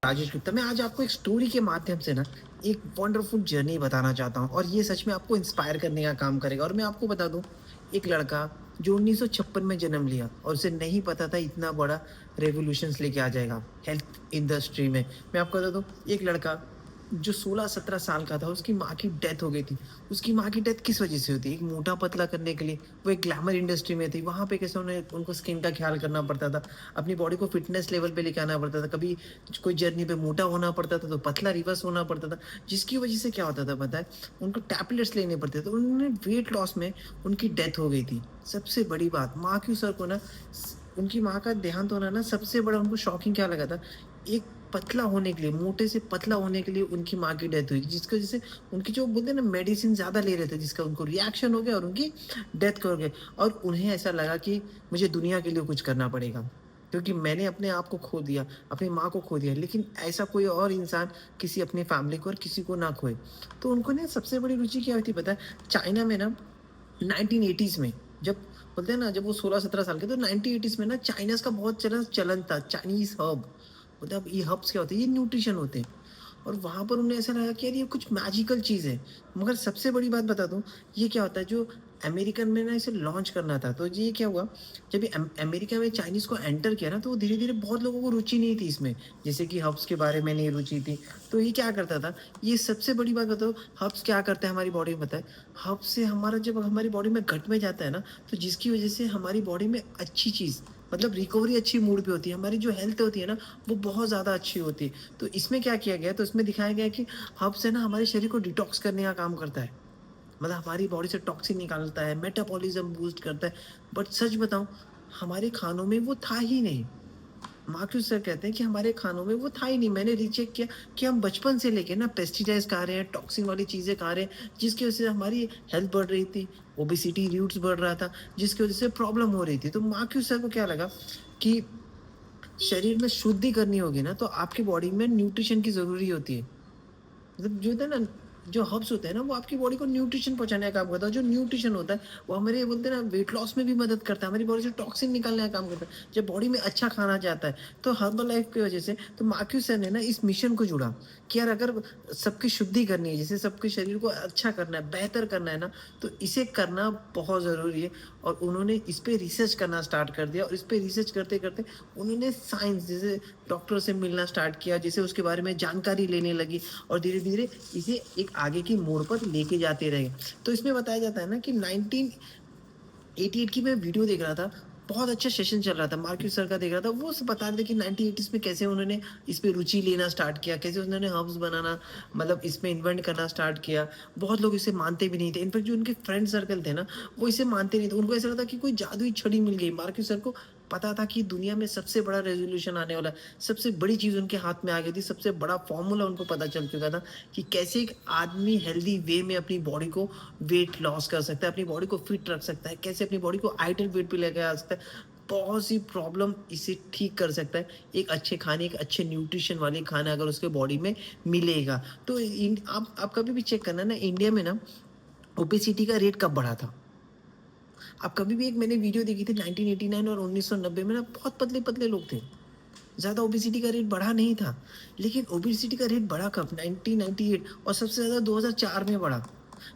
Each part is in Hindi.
राजेश गुप्ता। मैं आज आपको एक स्टोरी के माध्यम से ना एक वंडरफुल जर्नी बताना चाहता हूँ और ये सच में आपको इंस्पायर करने का काम करेगा। और मैं आपको बता दूं, एक लड़का जो 1956 में जन्म लिया और उसे नहीं पता था इतना बड़ा रेवोल्यूशंस लेके आ जाएगा हेल्थ इंडस्ट्री में। मैं आपको बता दूं, एक लड़का जो 16-17 साल का था, उसकी माँ की डेथ हो गई थी। उसकी माँ की डेथ किस वजह से हुई थी? एक मोटा पतला करने के लिए। वो एक ग्लैमर इंडस्ट्री में थी, वहां पे कैसे उन्हें उनको स्किन का ख्याल करना पड़ता था, अपनी बॉडी को फिटनेस लेवल पे लेके आना पड़ता था। कभी कोई जर्नी पे मोटा होना पड़ता था तो पतला रिवर्स होना पड़ता था, जिसकी वजह से क्या होता था पता है, उनको टैबलेट्स लेने पड़ते थे। उन्होंने वेट लॉस में उनकी डेथ हो गई थी। सबसे बड़ी बात, माँ की सर को ना उनकी माँ का देहांत होना ना, सबसे बड़ा उनको शॉकिंग क्या लगा था, एक पतला होने के लिए, मोटे से पतला होने के लिए उनकी माँ की डेथ हुई, जिसकी वजह से उनकी जो बोलते हैं ना मेडिसिन ज्यादा ले रहे थे, जिसका उनको रिएक्शन हो गया और उनकी डेथ हो गई। और उन्हें ऐसा लगा कि मुझे दुनिया के लिए कुछ करना पड़ेगा, क्योंकि मैंने अपने आप को खो दिया, अपनी माँ को खो दिया, लेकिन ऐसा कोई और इंसान किसी अपनी फैमिली को और किसी को ना खोए। तो उनको ना सबसे बड़ी रुचि क्या हुई थी पता है? चाइना में ना 1980s में, जब बोलते हैं ना, जब वो 16-17 साल के, तो 1980s में ना चाइनाज का बहुत चलन चलन था, चाइनीज हब। बोलते अब ये हब्स क्या होते हैं? ये न्यूट्रिशन होते हैं। और वहां पर उन्हें ऐसा लगा कि यार ये कुछ मैजिकल चीज है। मगर सबसे बड़ी बात बता दूं, ये क्या होता है, जो अमेरिकन में ना इसे लॉन्च करना था, तो ये क्या हुआ, जब ये अमेरिका में चाइनीज को एंटर किया ना, तो वो धीरे धीरे बहुत लोगों को रुचि नहीं थी इसमें, जैसे कि हब्स के बारे में नहीं रुचि थी। तो ये क्या करता था, ये सबसे बड़ी बात बताओ, हब्स क्या करता है हमारी बॉडी में बताए? हब्स से हमारा जब हमारी बॉडी में घट में जाता है ना, तो जिसकी वजह से हमारी बॉडी में अच्छी चीज, मतलब रिकवरी अच्छी मूड पे होती है, हमारी जो हेल्थ होती है ना, वो बहुत ज़्यादा अच्छी होती है। तो इसमें क्या किया गया, तो इसमें दिखाया गया कि हब्स है ना, हमारे शरीर को डिटॉक्स करने का काम करता है, मतलब हमारी बॉडी से टॉक्सिन निकालता है, मेटाबॉलिज्म बूस्ट करता है। बट सच बताऊं, हमारे खानों में वो था ही नहीं। मार्क्यूस सर कहते हैं कि हमारे खानों में वो था ही नहीं। मैंने रीचेक किया कि हम बचपन से लेके ना पेस्टिसाइड्स खा रहे हैं, टॉक्सिन वाली चीजें खा रहे हैं, जिसकी वजह से हमारी हेल्थ बढ़ रही थी, ओबेसिटी रूट्स बढ़ रहा था, जिसकी वजह से प्रॉब्लम हो रही थी। तो मार्क्यूस सर को क्या लगा कि शरीर में शुद्धि करनी होगी ना, तो आपकी बॉडी में न्यूट्रिशन की जरूरी होती है। मतलब जो होता है ना, जो हर्ब्स होते हैं ना, वो आपकी बॉडी को न्यूट्रिशन पहुंचाने का काम करता है। जो न्यूट्रिशन होता है वो हमारे बोलते हैं ना वेट लॉस में भी मदद करता है, हमारी बॉडी से टॉक्सिन निकालने का काम करता है। जब बॉडी में अच्छा खाना जाता है, तो हर्बल लाइफ की वजह से, तो मार्क्यूस सर ने ना इस मिशन को जुड़ा कि यार अगर सबकी शुद्धि करनी है, जैसे सबके शरीर को अच्छा करना है, बेहतर करना है ना, तो इसे करना बहुत जरूरी है। और उन्होंने इस पे रिसर्च करना स्टार्ट कर दिया, और इस पे रिसर्च करते करते उन्होंने साइंस, जैसे डॉक्टर से मिलना स्टार्ट किया, जैसे उसके बारे में जानकारी लेने लगी, और धीरे धीरे इसे एक आगे की मोड़ पर लेके जाते रहे। तो इसमें बताया जाता है ना कि 1988 की मैं वीडियो देख रहा था, बहुत अच्छा सेशन चल रहा था, मार्क्यूस सर का देख रहा था, वो सब बता रहे थे कि 1980s में कैसे उन्होंने इस पे रुचि लेना स्टार्ट किया, कैसे उन्होंने हर्ब्स बनाना, मतलब इसमें इन्वेंट करना स्टार्ट किया। बहुत लोग इसे मानते भी नहीं थे, इनफैक्ट जो उनके फ्रेंड सर्कल थे ना, वो इसे मानते नहीं थे। उनको ऐसा लगता कि कोई जादुई छड़ी मिल गई। मार्क्यूस सर को पता था कि दुनिया में सबसे बड़ा रेजोल्यूशन आने वाला है, सबसे बड़ी चीज उनके हाथ में आ गई थी, सबसे बड़ा फॉर्मूला उनको पता चल चुका था कि कैसे एक आदमी हेल्दी वे में अपनी बॉडी को वेट लॉस कर सकता है, अपनी बॉडी को फिट रख सकता है, कैसे अपनी बॉडी को आइडल वेट पे लेकर आ सकता है, बहुत सी प्रॉब्लम इसे ठीक कर सकता है। एक अच्छे खाने, एक अच्छे न्यूट्रिशन वाले खाना अगर उसके बॉडी में मिलेगा, तो आप कभी भी चेक करना ना, इंडिया में ना ओबेसिटी का रेट कब बढ़ा था? आप कभी भी, एक मैंने वीडियो देखी थी 1989 और 1990 में ना, बहुत पतले पतले लोग थे, ज्यादा ओबेसिटी का रेट बढ़ा नहीं था। लेकिन ओबेसिटी का रेट बढ़ा कब? 1998, और सबसे ज्यादा 2004 में बढ़ा।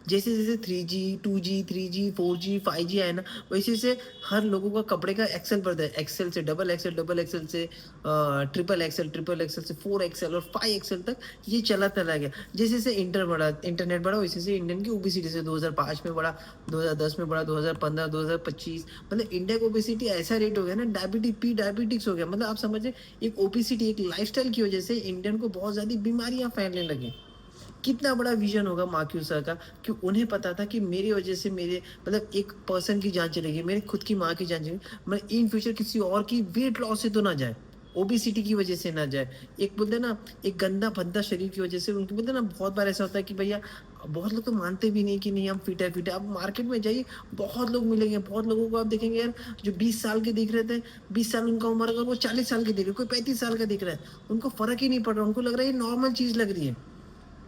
जैसे जैसे 3G, 2G, 3G, 4G, 5G आया ना, वैसे से हर लोगों का कपड़े का एक्सेल बढ़ता है, एक्सेल से डबल एक्सेल, डबल एक्सेल से ट्रिपल एक्सेल, ट्रिपल एक्सेल से 4 एक्सेल और 5 एक्सेल तक ये चला चला गया। जैसे जैसे इंटरनेट बढ़ा, वैसे से इंडियन की ओबेसिटी से 2005 में बढ़ा, 2010 में बढ़ा, 2015, 2025, मतलब इंडिया का ओबेसिटी ऐसा रेट हो गया ना, डायबिटिक्स हो गया। मतलब आप समझे, एक ओबेसिटी, एक लाइफस्टाइल की वजह से इंडियन को बहुत ज्यादा बीमारियां फैलने लगी। कितना बड़ा विजन होगा मार्क्यूस सर का, कि उन्हें पता था कि मेरी वजह से मेरे, मतलब एक पर्सन की जान चलेगी, मेरी खुद की माँ की जान चलेगी, मतलब इन फ्यूचर किसी और की वेट लॉस से तो ना जाए, ओबेसिटी की वजह से ना जाए। एक बोलते हैं ना, एक गंदा भद्दा शरीर की वजह से, उनके बोलते हैं ना, बहुत बार ऐसा होता है कि भैया, बहुत लोग तो मानते भी नहीं कि नहीं हम फिट है, फिट है। आप मार्केट में जाइए, बहुत लोग मिलेंगे, बहुत लोगों को आप देखेंगे यार, जो 20 साल के दिख रहे थे, 20 साल उनका उम्र, अगर वो 40 साल के दिख रहे, कोई 35 साल का दिख रहा है, उनको फर्क ही नहीं पड़ रहा, उनको लग रहा है ये नॉर्मल चीज लग रही है।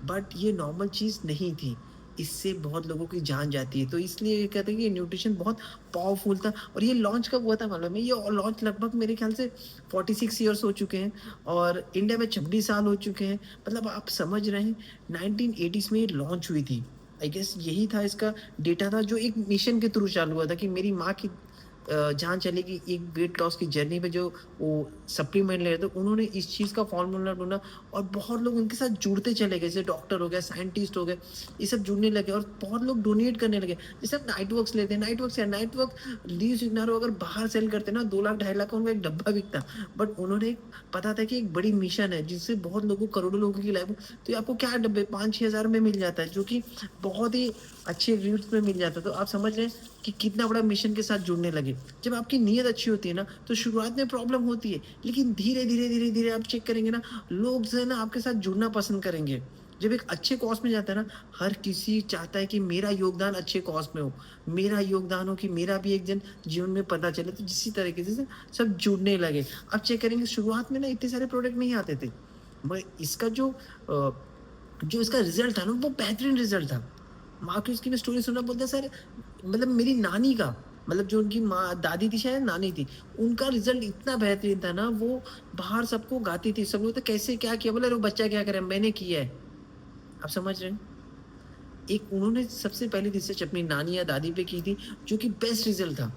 बट ये नॉर्मल चीज नहीं थी। इससे बहुत लोगों की जान जाती है। तो इसलिए ये कहते हैं कि न्यूट्रिशन बहुत पावरफुल था। और ये लॉन्च कब हुआ था मालूम है? ये लॉन्च लगभग मेरे ख़्याल से 46 ईयर्स हो चुके हैं और इंडिया में 26 साल हो चुके हैं। मतलब आप समझ रहे हैं 1980s में ये लॉन्च हुई थी। आई गेस यही था इसका डेटा था जो एक मिशन के थ्रू चालू हुआ था कि मेरी माँ की जान चलेगी एक वेट लॉस की जर्नी पे जो वो सप्लीमेंट ले रहे थे, उन्होंने इस चीज़ का फ़ॉर्मूला ढूँढा और बहुत लोग उनके साथ जुड़ते चले गए, जैसे डॉक्टर हो गए, साइंटिस्ट हो गए, ये सब जुड़ने लगे और बहुत लोग डोनेट करने लगे। जैसे आप नाइटवर्क्स लेते हैं, नाइटवर्क लीव सिग्नारो अगर बाहर सेल करते ना 2 लाख, 2.5 लाख का उनका एक डब्बा बिकता। बट उन्होंने पता था कि एक बड़ी मिशन है जिससे बहुत लोगों करोड़ों लोगों की लाइफ तो ये आपको क्या डब्बे 5-6 हज़ार में मिल जाता है, जो कि बहुत ही अच्छे रेट्स में मिल जाता है। तो आप समझ रहे हैं कि कितना बड़ा मिशन के साथ जुड़ने लगे। जब आपकी नीयत अच्छी होती है ना, तो शुरुआत में प्रॉब्लम होती है, लेकिन धीरे-धीरे आप चेक करेंगे ना, लोग जो है ना आपके साथ जुड़ना पसंद करेंगे। जब एक अच्छे कॉज़ में जाता है ना, हर किसी चाहता है कि मेरा योगदान अच्छे कॉज़ में हो, मेरा योगदान हो कि मेरा भी एक दिन जीवन में पता चले, तो इसी तरीके से सब जुड़ने लगे। आप चेक करेंगे शुरुआत में ना इतने सारे प्रोडक्ट नहीं आते थे, मगर इसका जो इसका रिज़ल्ट था ना, वो बेहतरीन रिज़ल्ट था। माँ की उसकी मैं स्टोरी सुना बोलते हैं सर मतलब मेरी नानी का मतलब जो उनकी माँ दादी थी शायद नानी थी, उनका रिज़ल्ट इतना बेहतरीन था ना वो बाहर सबको गाती थी। सब लोग तो कैसे क्या किया? बोला अरे वो बच्चा क्या करे मैंने किया है। आप समझ रहे हैं? एक उन्होंने सबसे पहली रिसर्च अपनी नानी या दादी पे की थी जो कि बेस्ट रिज़ल्ट था।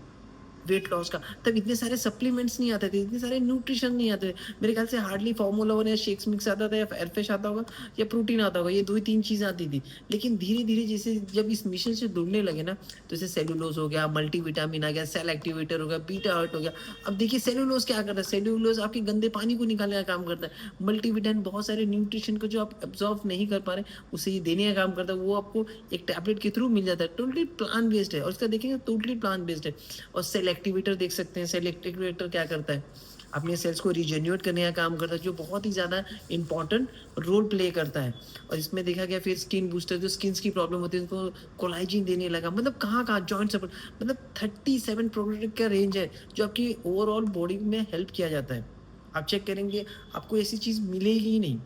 वेट लॉस का। तब इतने सारे सप्लीमेंट्स नहीं आते थे, इतने सारे न्यूट्रिशन नहीं आते थे। मेरे ख्याल से हार्डली फार्मूला 1 या शेक्स मिक्स आता था या एयरफ्रेश आता होगा या प्रोटीन आता होगा, ये 2 ही 3 चीज़ आती थी। लेकिन धीरे-धीरे जैसे जब इस मिशन से जुड़ने लगे ना, तो जैसे सेलुलोज़ हो गया, मल्टीविटामिन आ गया, सेल एक्टिवेटर हो गया, बीटा हर्ट हो गया। अब देखिए सेलुलोज़ क्या करता है, सेलुलोज़ आपके गंदे पानी को निकालने का काम करता है। मल्टीविटामिन बहुत सारे न्यूट्रिशन को जो आप एब्ज़ॉर्ब नहीं कर पा रहे, उसे ये देने का काम करता है, वो आपको एक टैबलेट के थ्रू मिल जाता है। टोटली प्लांट बेस्ड है और इसका देखेंगे टोटली प्लांट बेस्ड है। और सेल एक्टिवेटर देख सकते हैं, सेल एक्टिवेटर क्या करता है? अपने सेल्स को रिजेन्युएट करने का काम करता है, जो बहुत ही ज़्यादा इम्पोर्टेंट रोल प्ले करता है। और इसमें देखा गया फिर स्किन बूस्टर जो स्किन्स की प्रॉब्लम होती है, उनको कोलाजन देने लगा। मतलब कहाँ-कहाँ जॉइंट सपोर्ट मतलब 37 प्रोडक्ट का रेंज है, जो आपकी ओवरऑल बॉडी में हेल्प किया जाता है। आप चेक करेंगे, आपको ऐसी चीज़ मिलेगी ही नहीं।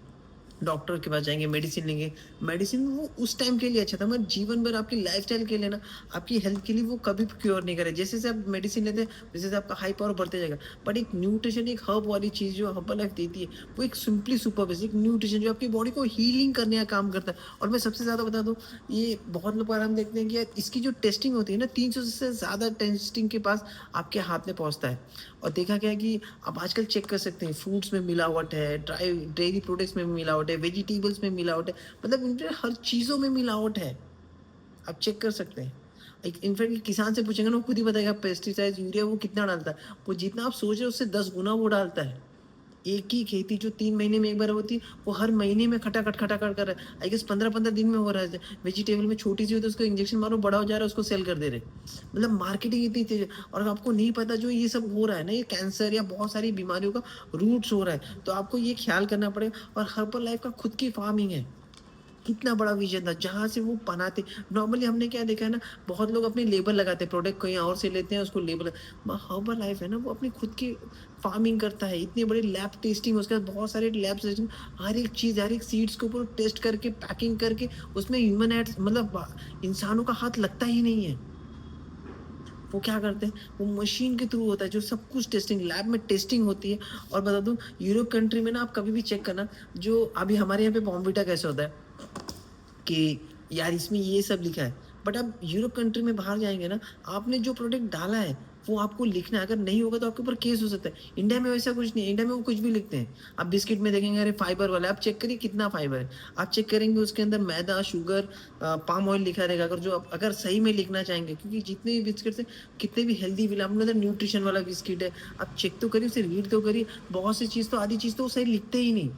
डॉक्टर के पास जाएँगे, मेडिसिन लेंगे। मेडिसिन वो उस टाइम के लिए अच्छा था मगर जीवन भर आपकी लाइफ़स्टाइल के लिए ना, आपकी हेल्थ के लिए वो कभी क्योर नहीं करे। जैसे-जैसे आप मेडिसिन लेते हैं, वैसे-वैसे आपका हाई पावर बढ़ते जाएगा। बट एक न्यूट्रिशन, एक हर्ब वाली चीज़ जो हर्बल देती है, वो एक सिंपली सुपर बेसिक न्यूट्रिशन जो आपकी बॉडी को हीलिंग करने का काम करता है। और मैं सबसे ज़्यादा बता दूँ, ये बहुत लोग बार हम देखते हैं कि यार इसकी जो टेस्टिंग होती है ना, 300 से ज़्यादा टेस्टिंग के पास आपके हाथ में पहुँचता है। और देखा गया है कि आप आजकल चेक कर सकते हैं, फ्रूट्स में मिलावट है, डेयरी प्रोडक्ट्स में भी मिलावट है, वेजिटेबल्स में मिलावट है, मतलब इनके हर चीज़ों में मिलावट है। आप चेक कर सकते हैं। एक इनफैक्ट किसान से पूछेंगे ना, वो खुद ही बताएगा पेस्टिसाइड्स, यूरिया वो कितना डालता है। वो जितना आप सोच रहे हो उससे 10 गुना वो डालता है। एक ही खेती जो 3 महीने में एक बार होती है, वो हर महीने में खटाखट कर रहा है। आई गेस 15-15 दिन में हो रहा है। वेजिटेबल में छोटी-सी हो तो उसको इंजेक्शन मारो, बड़ा हो जा रहा है, उसको सेल कर दे रहे। मतलब मार्केटिंग इतनी तेज़ है और आपको नहीं पता जो ये सब हो रहा है ना, ये कैंसर या बहुत सारी बीमारियों का रूट्स हो रहा है। तो आपको ये ख़्याल करना पड़ेगा और हर्बल लाइफ़ का खुद की फार्मिंग है। कितना बड़ा विज़न था, जहाँ से वो बनाते नॉर्मली हमने क्या देखा है ना, बहुत लोग अपने लेबल लगाते हैं, प्रोडक्ट कहीं और से लेते हैं, उसको लेबल हर्बल लाइफ है ना, वो अपनी खुद की फार्मिंग करता है, इतनी बड़ी लैब टेस्टिंग, उसके बाद बहुत सारे लैब टेस्टिंग, हर एक चीज़, हर एक सीड्स के ऊपर टेस्ट करके, पैकिंग करके, उसमें ह्यूमन एड्स मतलब इंसानों का हाथ लगता ही नहीं है। वो क्या करते हैं, वो मशीन के थ्रू होता है, जो सब कुछ टेस्टिंग लैब में टेस्टिंग होती है। और बता दूँ, यूरोप कंट्री में ना आप कभी भी चेक करना, जो अभी हमारे यहाँ पे बॉर्नविटा कैसे होता है कि यार इसमें ये सब लिखा है। बट आप यूरोप कंट्री में बाहर जाएँगे ना, आपने जो प्रोडक्ट डाला है, वो आपको लिखना है, अगर नहीं होगा तो आपके ऊपर केस हो सकता है। इंडिया में वैसा कुछ नहीं है, इंडिया में वो कुछ भी लिखते हैं। आप बिस्किट में देखेंगे अरे फाइबर वाला है, आप चेक करिए कितना फाइबर है। आप चेक करेंगे उसके अंदर मैदा, शुगर, पाम ऑयल लिखा रहेगा, अगर जो आप अगर सही में लिखना चाहेंगे, क्योंकि जितने भी बिस्किट्स हैं, कितने भी हेल्दी मिला आपने अंदर न्यूट्रिशन वाला बिस्किट है, आप चेक तो करिए, उसे रीड तो करिए। बहुत सी चीज़ तो आधी चीज़ तो वो सही लिखते ही नहीं।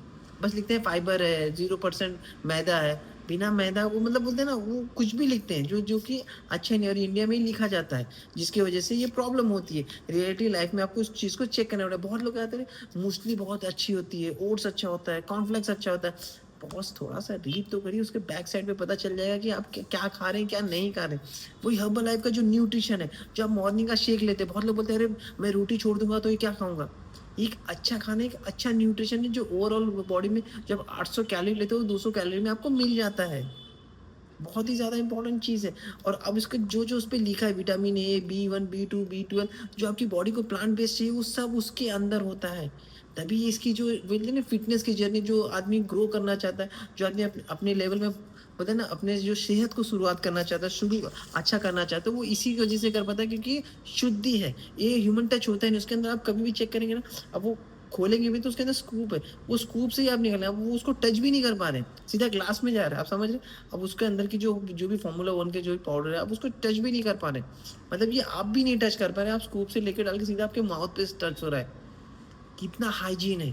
बस लिखते हैं फाइबर है, 0% मैदा है। बिना मैदा वो मतलब बोलते हैं ना, वो कुछ भी लिखते हैं जो कि अच्छा नहीं, और इंडिया में ही लिखा जाता है, जिसकी वजह से ये प्रॉब्लम होती है। रियलिटी लाइफ में आपको उस चीज़ को चेक करना पड़ेगा। बहुत लोग कहते हैं मूसली बहुत अच्छी होती है, ओट्स अच्छा होता है, कॉर्नफ्लेक्स अच्छा होता है। बॉस थोड़ा-सा रीड तो करिए, उसके बैक साइड पे पता चल जाएगा कि आप क्या खा रहे हैं, क्या नहीं खा रहे हैं। वही हर्बल लाइफ का जो न्यूट्रिशन है, जो आप मॉर्निंग का शेक लेते हैं, बहुत लोग बोलते हैं, "अरे! मैं रोटी छोड़ दूँगा तो ये क्या खाऊँगा?" एक अच्छा खाना, एक अच्छा न्यूट्रिशन है जो ओवरऑल बॉडी में जब 800 कैलोरी लेते हो, 200 कैलोरी में आपको मिल जाता है। बहुत ही ज़्यादा इम्पोर्टेंट चीज़ है। और अब इसका जो-जो उसपे लिखा है विटामिन ए, बी1, बी2, बी12 जो आपकी बॉडी को प्लांट बेस्ड चाहिए वो सब उसके अंदर होता है। तभी इसकी जो बोलते हैं ना फ़िटनेस की जर्नी जो आदमी ग्रो करना चाहता है, जो आदमी अपने लेवल में होता है ना अपने जो सेहत को शुरुआत करना चाहता है, शुरू अच्छा करना चाहता है, वो इसी की वज़ह से कर पाता है क्योंकि शुद्धि है। ये ह्यूमन टच होता है नहीं, उसके अंदर आप कभी भी चेक करेंगे ना, अब वो खोलेंगे भी तो उसके अंदर स्कूप है, वो स्कूप से ही आप निकल रहे हैं, अब वो उसको टच भी नहीं कर पा रहे हैं, सीधा ग्लास में जा रहा है, आप समझ रहे हैं? अब उसके अंदर की जो जो भी फ़ॉर्मूला 1 के जो भी पाउडर है, आप उसको टच भी नहीं कर पा रहे। मतलब ये आप भी नहीं टच कर पा रहे, आप स्कूप से लेके डाल के सीधा आपके माउथ पे टच हो रहा है। कितना हाइजीन है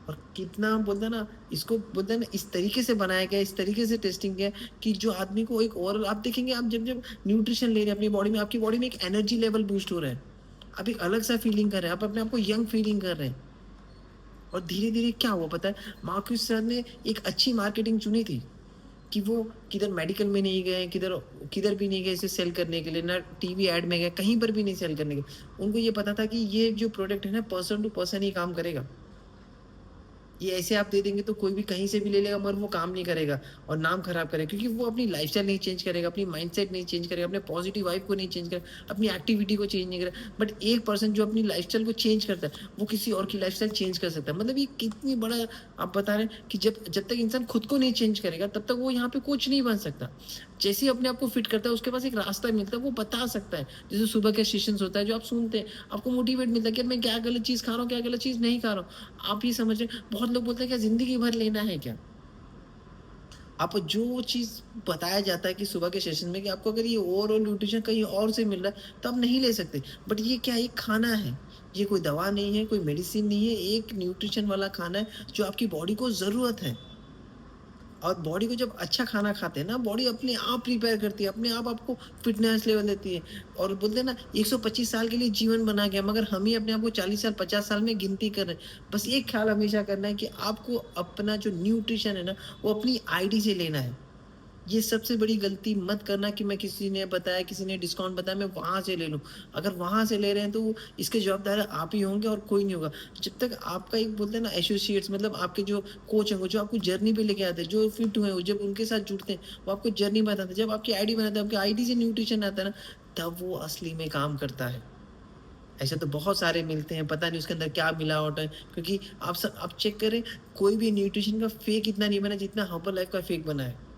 और कितना बोलते हैं ना, इसको बोलते हैं ना इस तरीके से बनाया गया है, इस तरीके से टेस्टिंग किया है कि जो आदमी को एक ओवरऑल आप देखेंगे आप जब-जब न्यूट्रिशन ले रहे हैं अपनी बॉडी में, आपकी बॉडी में एक एनर्जी लेवल बूस्ट हो रहा है। आप एक अलग-सा फीलिंग कर रहे हैं, आप अपने आप को यंग फीलिंग कर रहे हैं। और धीरे-धीरे क्या हुआ पता है? मार्क्यूस सर ने एक अच्छी मार्केटिंग चुनी थी कि वो किधर मेडिकल में नहीं गए, किधर किधर भी नहीं गए इसे सेल करने के लिए, ना टीवी ऐड में गए, कहीं पर भी नहीं सेल करने के लिए। उनको ये पता था कि ये जो प्रोडक्ट है ना पर्सन टू पर्सन ही काम करेगा। ये ऐसे आप दे देंगे तो कोई भी कहीं से भी ले लेगा मगर वो काम नहीं करेगा और नाम खराब करेगा क्योंकि वो अपनी लाइफ़स्टाइल नहीं चेंज करेगा, अपनी माइंडसेट नहीं चेंज करेगा, अपने पॉजिटिव वाइब को नहीं चेंज करेगा, अपनी एक्टिविटी को चेंज नहीं करेगा। बट एक पर्सन जो अपनी लाइफ़स्टाइल को चेंज करता है, वो किसी और की लाइफ़स्टाइल चेंज कर सकता है। मतलब ये कितनी बड़ा आप बता रहे हैं कि जब जब तक इंसान खुद को नहीं चेंज करेगा तब तक वो यहाँ पे कोच नहीं बन सकता। जैसे ही अपने आप को फिट करता है उसके पास एक रास्ता मिलता है, वो बता सकता है। जैसे सुबह के सेशंस होता है जो आप सुनते हैं, आपको मोटिवेट मिलता है कि अब मैं क्या गलत चीज़ खा रहा हूँ, क्या गलत चीज़ नहीं खा रहा हूँ। आप ये समझ रहे हैं बहुत लोग बोलते हैं क्या ज़िंदगी भर लेना है क्या? आप जो चीज़ बताया जाता है कि सुबह के सेशन में कि आपको अगर ये ओवरऑल न्यूट्रिशन कहीं और से मिल रहा है, तो आप नहीं ले सकते। बट ये क्या है? ये खाना है। ये कोई दवा नहीं है, कोई मेडिसिन नहीं है, एक न्यूट्रिशन वाला खाना है जो आपकी बॉडी को ज़रूरत है। और बॉडी को जब अच्छा खाना खाते हैं ना, बॉडी अपने आप प्रिपेयर करती है, अपने आप आपको फिटनेस लेवल देती है। और बोलते हैं ना 125 साल के लिए जीवन बना गया मगर हम ही अपने आप को 40 साल 50 साल में गिनती कर रहे हैं। बस एक ख्याल हमेशा करना है कि आपको अपना जो न्यूट्रिशन है ना, वो अपनी आईडी से लेना है। ये सबसे बड़ी गलती मत करना कि मैं किसी ने बताया, किसी ने डिस्काउंट बताया, मैं वहाँ से ले लूँ। अगर वहाँ से ले रहे हैं तो इसके जवाबदार आप ही होंगे और कोई नहीं होगा। जब तक आपका एक बोलते हैं ना एसोसिएट्स मतलब आपके जो कोच हैं, वो जो आपको जर्नी पे लेके आते हैं, जो फिट हुए हैं, जब उनके साथ जुड़ते हैं, वो आपको जर्नी बताते हैं। जब आपकी आईडी बनाते हैं, आपकी आईडी से न्यूट्रिशन आता है ना, तब वो असली में काम करता है। ऐसे तो बहुत सारे मिलते हैं, पता नहीं उसके अंदर क्या मिलावट है क्योंकि आप चेक करें, कोई भी न्यूट्रिशन का फेक इतना नहीं बना जितना हर्बल लाइफ का फेक बना है।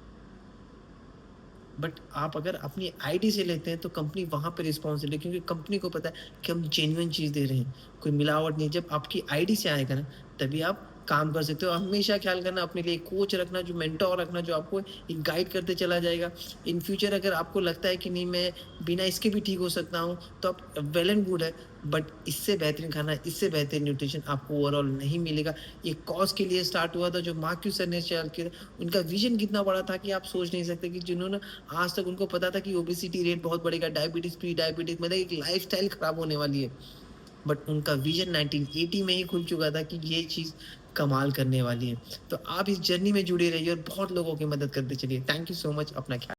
बट आप अगर अपनी आईडी से लेते हैं तो कंपनी वहाँ पे रिस्पॉन्सिबल है क्योंकि कंपनी को पता है कि हम जेन्युइन चीज़ दे रहे हैं, कोई मिलावट नहीं। जब आपकी आईडी से आएगा ना, तभी आप काम कर सकते हो। हमेशा ख़्याल करना अपने लिए कोच रखना, जो मेंटर रखना, जो आपको एक गाइड करते चला जाएगा। इन फ्यूचर अगर आपको लगता है कि नहीं मैं बिना इसके भी ठीक हो सकता हूँ, तो आप वेल एंड गुड है। बट इससे बेहतरीन खाना, इससे बेहतरीन न्यूट्रिशन आपको ओवरऑल नहीं मिलेगा। ये कॉज़ के लिए स्टार्ट हुआ था जो मार्क्यूस सर ने शेयर किया था। उनका विज़न कितना बड़ा था कि आप सोच नहीं सकते कि जिन्होंने आज तक उनको पता था कि ओबेसिटी रेट बहुत बढ़ेगा, डायबिटीज़, प्री डायबिटीज़ मतलब एक लाइफ़स्टाइल खराब होने वाली है। बट उनका विज़न 1980 में ही खुल चुका था कि ये चीज़ कमाल करने वाली है। तो आप इस जर्नी में जुड़े रहिए और बहुत लोगों की मदद करते चलिए। Thank you so much. अपना ख्याल